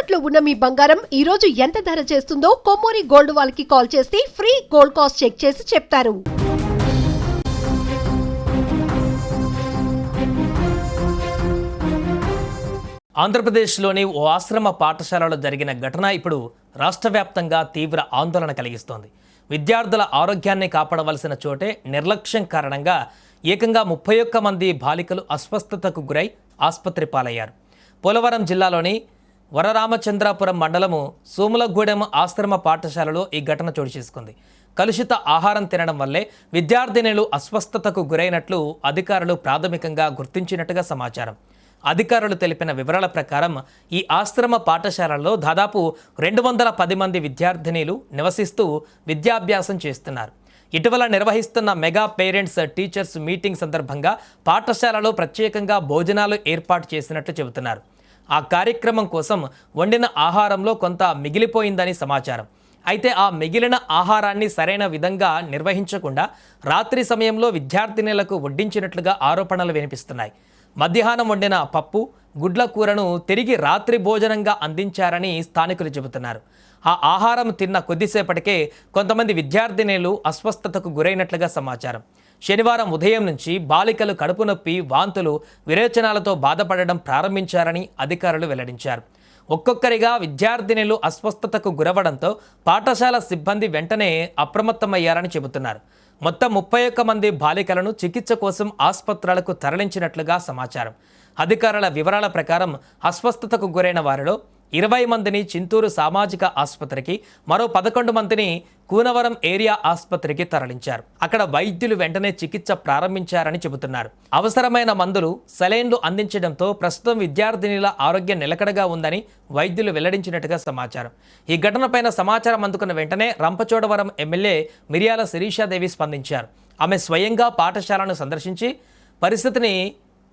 తాకట్లో ఉన్న మీ బంగారం ఈ రోజు ఎంత ధర చేస్తుందో కొమ్మూరి గోల్డ్ వాళ్ళకి కాల్ చేస్తే ఫ్రీ గోల్డ్ కాస్ట్ చెక్ చేసి చెప్తారు. ఆంధ్రప్రదేశ్లోని ఓ ఆశ్రమ పాఠశాలలో జరిగిన ఘటన ఇప్పుడు రాష్ట్ర వ్యాప్తంగా తీవ్ర ఆందోళన కలిగిస్తోంది. విద్యార్థుల ఆరోగ్యాన్ని కాపాడవలసిన చోటే నిర్లక్ష్యం కారణంగా ఏకంగా 31 మంది బాలికలు అస్వస్థతకు గురై ఆసుపత్రి పాలయ్యారు. పోలవరం జిల్లాలోని వరరామచంద్రాపురం మండలము సోములగూడెం ఆశ్రమ పాఠశాలలో ఈ ఘటన చోటు చేసుకుంది. కలుషిత ఆహారం తినడం వల్లే విద్యార్థినులు అస్వస్థతకు గురైనట్లు అధికారులు ప్రాథమికంగా గుర్తించినట్టుగా సమాచారం. అధికారులు తెలిపిన వివరాల ప్రకారం ఈ ఆశ్రమ పాఠశాలలో దాదాపు 210 మంది విద్యార్థినీలు నివసిస్తూ విద్యాభ్యాసం చేస్తున్నారు. ఇటీవల నిర్వహిస్తున్న మెగా పేరెంట్స్ టీచర్స్ మీటింగ్ సందర్భంగా పాఠశాలలో ప్రత్యేకంగా భోజనాలు ఏర్పాటు చేసినట్లు చెబుతున్నారు. ఆ కార్యక్రమం కోసం వండిన ఆహారంలో కొంత మిగిలిపోయిందని సమాచారం. అయితే ఆ మిగిలిన ఆహారాన్ని సరైన విధంగా నిర్వహించకుండా రాత్రి సమయంలో విద్యార్థినులకు వడ్డించినట్లుగా ఆరోపణలు వినిపిస్తున్నాయి. మధ్యాహ్నం వండిన పప్పు, గుడ్ల కూరను తిరిగి రాత్రి భోజనంగా అందించారని స్థానికులు చెబుతున్నారు. ఆ ఆహారం తిన్న కొద్దిసేపటికే కొంతమంది విద్యార్థినులు అస్వస్థతకు గురైనట్లుగా సమాచారం. శనివారం ఉదయం నుంచి బాలికలు కడుపు నొప్పి, వాంతులు, విరేచనాలతో బాధపడడం ప్రారంభించారని అధికారులు వెల్లడించారు. ఒక్కొక్కరిగా విద్యార్థినులు అస్వస్థతకు గురవడంతో పాఠశాల సిబ్బంది వెంటనే అప్రమత్తమయ్యారని చెబుతున్నారు. మొత్తం 31 మంది బాలికలను చికిత్స కోసం ఆసుపత్రులకు తరలించినట్లుగా సమాచారం. అధికారుల వివరాల ప్రకారం అస్వస్థతకు గురైన వారిలో 20 మందిని చింతూరు సామాజిక ఆసుపత్రికి, మరో 11 మందిని కూనవరం ఏరియా ఆసుపత్రికి తరలించారు. అక్కడ వైద్యులు వెంటనే చికిత్స ప్రారంభించారని చెబుతున్నారు. అవసరమైన మందులు, సెలైన్లు అందించడంతో ప్రస్తుతం విద్యార్థినుల ఆరోగ్యం నిలకడగా ఉందని వైద్యులు వెల్లడించినట్టుగా సమాచారం. ఈ ఘటనపైన సమాచారం అందుకున్న వెంటనే రంపచోడవరం ఎమ్మెల్యే మిర్యాల శిరీషాదేవి స్పందించారు. ఆమె స్వయంగా పాఠశాలను సందర్శించి పరిస్థితిని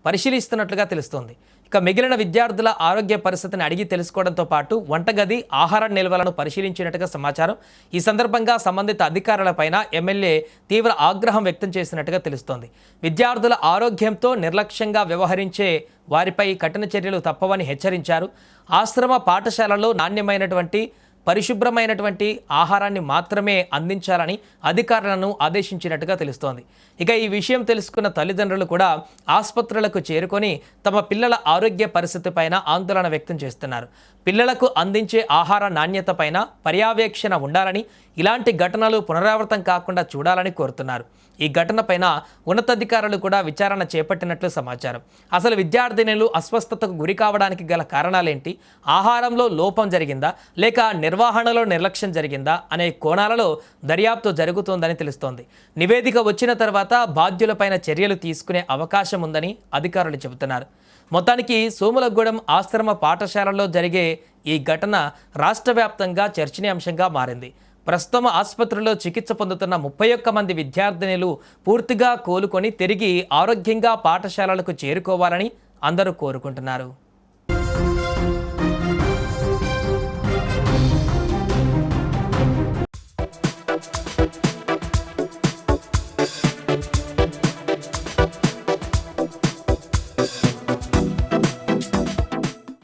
పరిశీలిస్తున్నట్లుగా తెలుస్తోంది. ఇక మిగిలిన విద్యార్థుల ఆరోగ్య పరిస్థితిని అడిగి తెలుసుకోవడంతో పాటు వంటగది, ఆహార నిల్వలను పరిశీలించినట్టుగా సమాచారం. ఈ సందర్భంగా సంబంధిత అధికారులపైన ఎమ్మెల్యే తీవ్ర ఆగ్రహం వ్యక్తం చేసినట్టుగా తెలుస్తోంది. విద్యార్థుల ఆరోగ్యంతో నిర్లక్ష్యంగా వ్యవహరించే వారిపై కఠిన చర్యలు తప్పవని హెచ్చరించారు. ఆశ్రమ పాఠశాలలో నాణ్యమైనటువంటి పరిశుభ్రమైనటువంటి ఆహారాన్ని మాత్రమే అందించాలని అధికారులను ఆదేశించినట్టుగా తెలుస్తోంది. ఇక ఈ విషయం తెలుసుకున్న తల్లిదండ్రులు కూడా ఆసుపత్రులకు చేరుకొని తమ పిల్లల ఆరోగ్య పరిస్థితిపైన ఆందోళన వ్యక్తం చేస్తున్నారు. పిల్లలకు అందించే ఆహార నాణ్యత పైన పర్యవేక్షణ ఉండాలని, ఇలాంటి ఘటనలు పునరావృతం కాకుండా చూడాలని కోరుతున్నారు. ఈ ఘటనపైన ఉన్నతాధికారులు కూడా విచారణ చేపట్టినట్లు సమాచారం. అసలు విద్యార్థినులు అస్వస్థతకు గురి కావడానికి గల కారణాలేంటి, ఆహారంలో లోపం జరిగిందా లేక నిర్వహణలో నిర్లక్ష్యం జరిగిందా అనే కోణాలలో దర్యాప్తు జరుగుతోందని తెలుస్తోంది. నివేదిక వచ్చిన తర్వాత బాధ్యులపైన చర్యలు తీసుకునే అవకాశం ఉందని అధికారులు చెబుతున్నారు. మొత్తానికి సోములగూడెం ఆశ్రమ పాఠశాలలో జరిగే ఈ ఘటన రాష్ట్ర వ్యాప్తంగా చర్చనీయాంశంగా మారింది. ప్రస్తుతం ఆసుపత్రిలో చికిత్స పొందుతున్న 31 మంది విద్యార్థినులు పూర్తిగా కోలుకొని తిరిగి ఆరోగ్యంగా పాఠశాలలకు చేరుకోవాలని అందరూ కోరుకుంటున్నారు.